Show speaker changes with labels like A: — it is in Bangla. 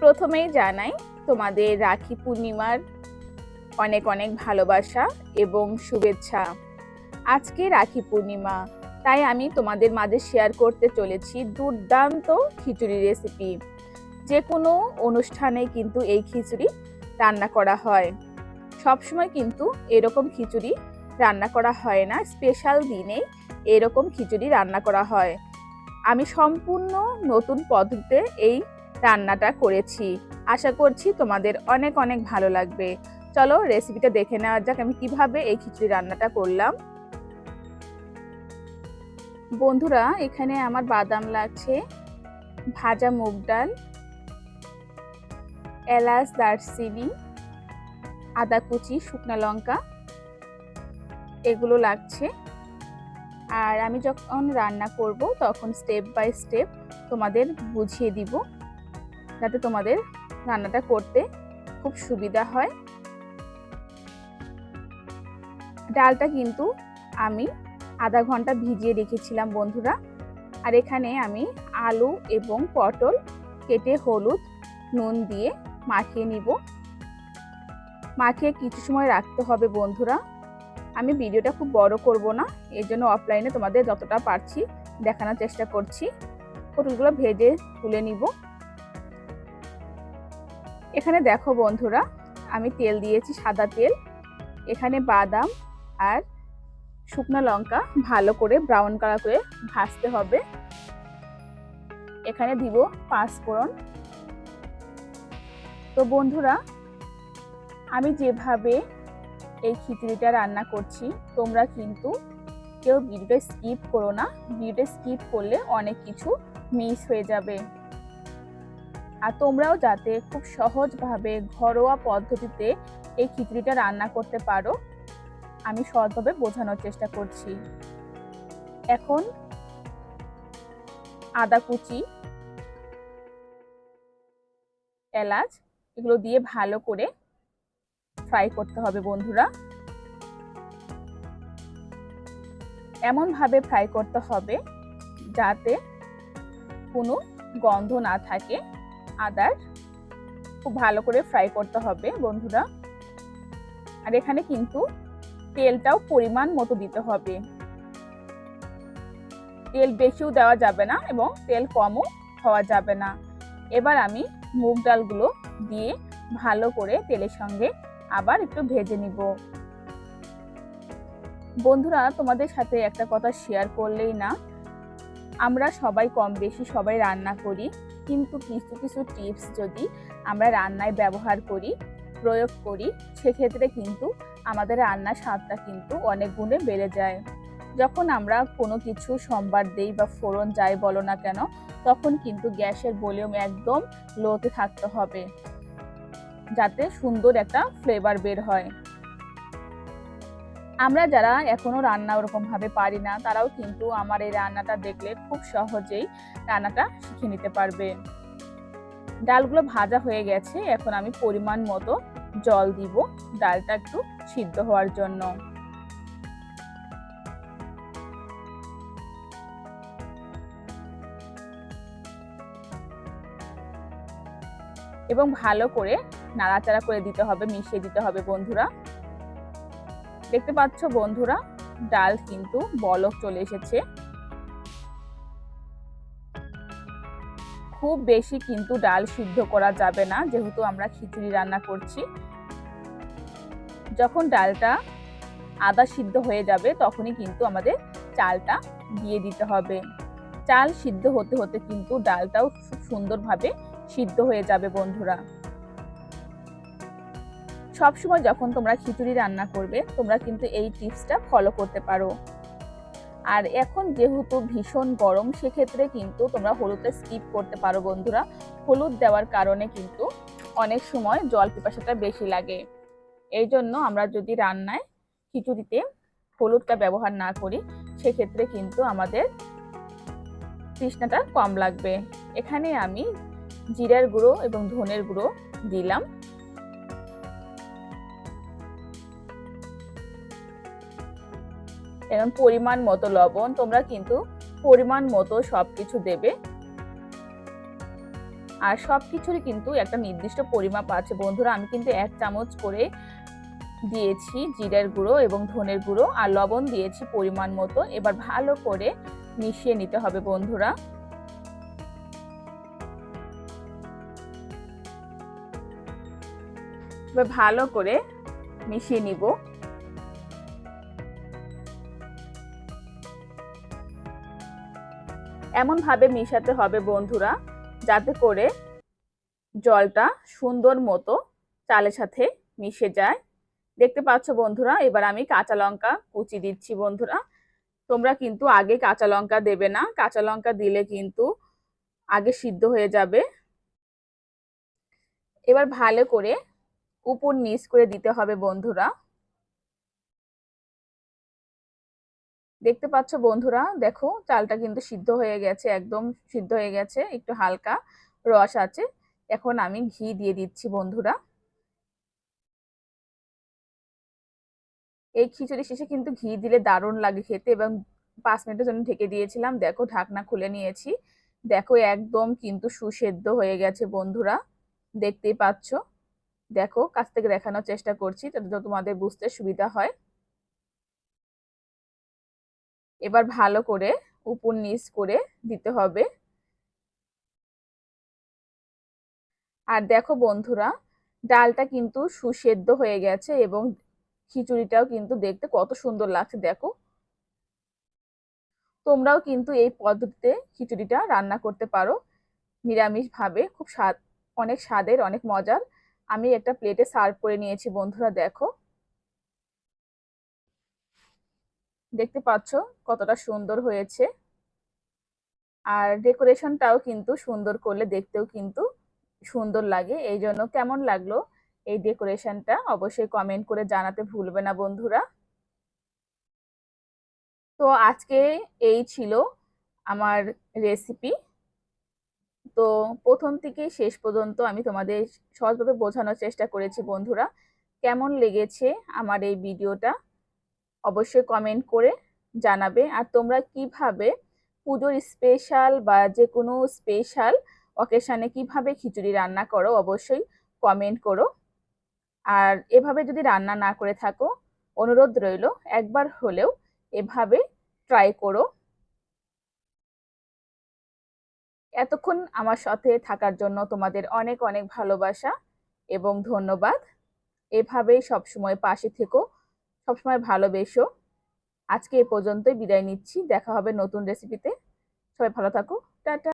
A: প্রথমেই জানাই তোমাদের রাখি পূর্ণিমার অনেক অনেক ভালোবাসা এবং শুভেচ্ছা। আজকে রাখি পূর্ণিমা, তাই আমি তোমাদের মাঝে শেয়ার করতে চলেছি দুর্দান্ত খিচুড়ি রেসিপি। যে কোনো অনুষ্ঠানে কিন্তু এই খিচুড়ি রান্না করা হয়। সবসময় কিন্তু এরকম খিচুড়ি রান্না করা হয় না, স্পেশাল দিনে এরকম খিচুড়ি রান্না করা হয়। আমি সম্পূর্ণ নতুন পদ্ধতিতে এই রান্নাটা করেছি। আশা করছি তোমাদের অনেক অনেক ভালো লাগবে। চলো রেসিপিটা দেখে নেওয়া যাক আমি কিভাবে এই খিচুড়ি রান্নাটা করলাম। বন্ধুরা, এখানে আমার বাদাম লাগছে, ভাজা মুগ ডাল, এলাচ, দারচিনি, আদা কুচি, শুকনো লঙ্কা এগুলো লাগছে। আর আমি যখন রান্না করব তখন স্টেপ বাই স্টেপ তোমাদের বুঝিয়ে দিব, যাতে তোমাদের রান্নাটা করতে খুব সুবিধা হয়। ডালটা কিন্তু আমি আধা ঘন্টা ভিজিয়ে রেখেছিলাম বন্ধুরা। আর এখানে আমি আলু এবং পটল কেটে হলুদ নুন দিয়ে মাখিয়ে নিব। মাখিয়ে কিছু সময় রাখতে হবে বন্ধুরা। আমি ভিডিওটা খুব বড় করব না, এর জন্য অফলাইনে তোমাদের যতটা পারছি দেখানোর চেষ্টা করছি। পটলগুলো ভেজে তুলে নিব। এখানে দেখো বন্ধুরা, আমি তেল দিয়েছি, সাদা তেল। এখানে বাদাম আর শুকনো লঙ্কা ভালো করে ব্রাউন কালার করে ভাজতে হবে। এখানে দিব 5 ফোড়ন। তো বন্ধুরা, আমি যেভাবে এই খিচুড়িটা রান্না করছি তোমরা কিন্তু কেউ ভিডিওটা স্কিপ করো না। ভিডিওটা স্কিপ করলে অনেক কিছু মিস হয়ে যাবে। আর তোমরাও যাতে খুব সহজভাবে ঘরোয়া পদ্ধতিতে এই খিচুড়িটা রান্না করতে পারো, আমি সহজভাবে বোঝানোর চেষ্টা করছি। এখন আদা কুচি, এলাচ এগুলো দিয়ে ভালো করে ফ্রাই করতে হবে বন্ধুরা। এমন ভাবে ফ্রাই করতে হবে যাতে কোনো গন্ধ না থাকে আদার। খুব ভালো করে ফ্রাই করতে হবে বন্ধুরা। আর এখানে কিন্তু তেলটাও পরিমাণ মতো দিতে হবে। তেল বেশিও দেওয়া যাবে না এবং তেল কমও হওয়া যাবে না। এবার আমি মুগ ডালগুলো দিয়ে ভালো করে তেলের সঙ্গে আবার একটু ভেজে নিব। বন্ধুরা, তোমাদের সাথে একটা কথা শেয়ার করলেই না, আমরা সবাই কম বেশি সবাই রান্না করি, কিন্তু কিছু কিছু টিপস যদি আমরা রান্নায় ব্যবহার করি, প্রয়োগ করি, সেক্ষেত্রে কিন্তু আমাদের রান্নার স্বাদটা কিন্তু অনেক গুণে বেড়ে যায়। যখন আমরা কোনো কিছু সম্বার দেই বা ফোড়ন যাই বলো না কেন, তখন কিন্তু গ্যাসের ভলিউম একদম লোতে থাকতে হবে, যাতে সুন্দর একটা ফ্লেভার বের হয়। আমরা যারা এখনো রান্না ওরকম ভাবে পারি না, তারাও কিন্তু আমার এই রান্নাটা দেখলে খুব সহজেই রান্নাটা শিখে নিতে পারবে। ডালগুলো ভাজা হয়ে গেছে, এখন আমি পরিমাণ মতো জল দিব ডালটা একটু সিদ্ধ হওয়ার জন্য। এবং ভালো করে নাড়াচাড়া করে দিতে হবে, মিশিয়ে দিতে হবে বন্ধুরা। দেখতে পাচ্ছ বন্ধুরা, ডাল কিন্তু বলক চলে এসেছে। খুব বেশি কিন্তু ডাল সিদ্ধ করা যাবে না, যেহেতু আমরা খিচুড়ি রান্না করছি। যখন ডালটা আধা সিদ্ধ হয়ে যাবে তখনই কিন্তু আমাদের চালটা দিয়ে দিতে হবে। চাল সিদ্ধ হতে হতে কিন্তু ডালটাও খুব সুন্দরভাবে সিদ্ধ হয়ে যাবে বন্ধুরা। সবসময় যখন তোমরা খিচুড়ি রান্না করবে তোমরা কিন্তু এই টিপসটা ফলো করতে পারো। আর এখন যেহেতু ভীষণ গরম, সেক্ষেত্রে কিন্তু তোমরা হলুদটা স্কিপ করতে পারো বন্ধুরা। হলুদ দেওয়ার কারণে কিন্তু অনেক সময় জল পিপাসাটা বেশি লাগে। এই জন্য আমরা যদি রান্নায় খিচুড়িতে হলুদটা ব্যবহার না করি, সেক্ষেত্রে কিন্তু আমাদের তৃষ্ণাটা কম লাগবে। এখানে আমি জিরার গুঁড়ো এবং ধনের গুঁড়ো দিলাম। এখন পরিমাণ মতো লবণ, তোমরা কিন্তু পরিমাণ মতো সবকিছু দেবে। আর সব কিছুরই কিন্তু একটা নির্দিষ্ট পরিমাপ আছে বন্ধুরা। আমি কিন্তু 1 চামচ করে দিয়েছি জিরার গুঁড়ো এবং ধনের গুঁড়ো, আর লবণ দিয়েছি পরিমাণ মতো। এবার ভালো করে মিশিয়ে নিতে হবে বন্ধুরা। এবার ভালো করে মিশিয়ে নিব। এমন ভাবে মিশাতে হবে বন্ধুরা যাতে করে জলটা সুন্দর মতো চালের সাথে মিশে যায়। দেখতে পাচ্ছ বন্ধুরা, এবার আমি কাঁচা লঙ্কা কুচি দিচ্ছি বন্ধুরা। তোমরা কিন্তু আগে কাঁচা লঙ্কা দেবে না, কাঁচা লঙ্কা দিলে কিন্তু আগে সিদ্ধ হয়ে যাবে। এবার ভালো করে উপর নিচ করে দিতে হবে বন্ধুরা। দেখতে পাচ্ছ বন্ধুরা, দেখো চালটা কিন্তু সিদ্ধ হয়ে গেছে, একদম সিদ্ধ হয়ে গেছে, একটু হালকা রস আছে। এখন আমি ঘি দিয়ে দিচ্ছি বন্ধুরা। এই খিচুড়ি শেষে কিন্তু ঘি দিলে দারুণ লাগে খেতে। এবং 5 মিনিটের জন্য ঢেকে দিয়েছিলাম, দেখো ঢাকনা খুলে নিয়েছি। দেখো একদম কিন্তু সুসেদ্ধ হয়ে গেছে বন্ধুরা, দেখতেই পাচ্ছ। দেখো কাছ থেকে দেখানোর চেষ্টা করছি যাতে তোমাদের বুঝতে সুবিধা হয়। এবার ভালো করে উপর নিচ করে দিতে হবে। আর দেখো বন্ধুরা, ডালটা কিন্তু সুসেদ্ধ হয়ে গেছে এবং খিচুড়িটাও কিন্তু দেখতে কত সুন্দর লাগছে দেখো। তোমরাও কিন্তু এই পদ্ধতিতে খিচুড়িটা রান্না করতে পারো নিরামিষ ভাবে, খুব স্বাদ, অনেক স্বাদের, অনেক মজার। আমি একটা প্লেটে সার্ভ করে নিয়েছি বন্ধুরা। দেখো দেখতে পাচ্ছ কতটা সুন্দর হয়েছে। আর ডেকোরেশনটাও কিন্তু সুন্দর করলে দেখতেও কিন্তু সুন্দর লাগে। এই জন্য কেমন লাগলো এই ডেকোরেশনটা অবশ্যই কমেন্ট করে জানাতে ভুলবে না বন্ধুরা। তো আজকে এই ছিল আমার রেসিপি। তো প্রথম থেকে শেষ পর্যন্ত আমি তোমাদের সহজভাবে বোঝানোর চেষ্টা করেছি বন্ধুরা। কেমন লেগেছে আমার এই ভিডিওটা অবশ্যই কমেন্ট করে জানাবে। আর তোমরা কিভাবে পুজোর স্পেশাল বা যে কোনো স্পেশাল অকেশানে কিভাবে খিচুড়ি রান্না করো অবশ্যই কমেন্ট করো। আর এভাবে যদি রান্না না করে থাকো, অনুরোধ রইল একবার হলেও এভাবে ট্রাই করো। এতক্ষণ আমার সাথে থাকার জন্য তোমাদের অনেক অনেক ভালোবাসা এবং ধন্যবাদ। এভাবেই সবসময় পাশে থেকো, সবসময় ভালোবেসো। আজকে এ পর্যন্তই বিদায় নিচ্ছি, দেখা হবে নতুন রেসিপিতে। সবাই ভালো থাকো, টাটা।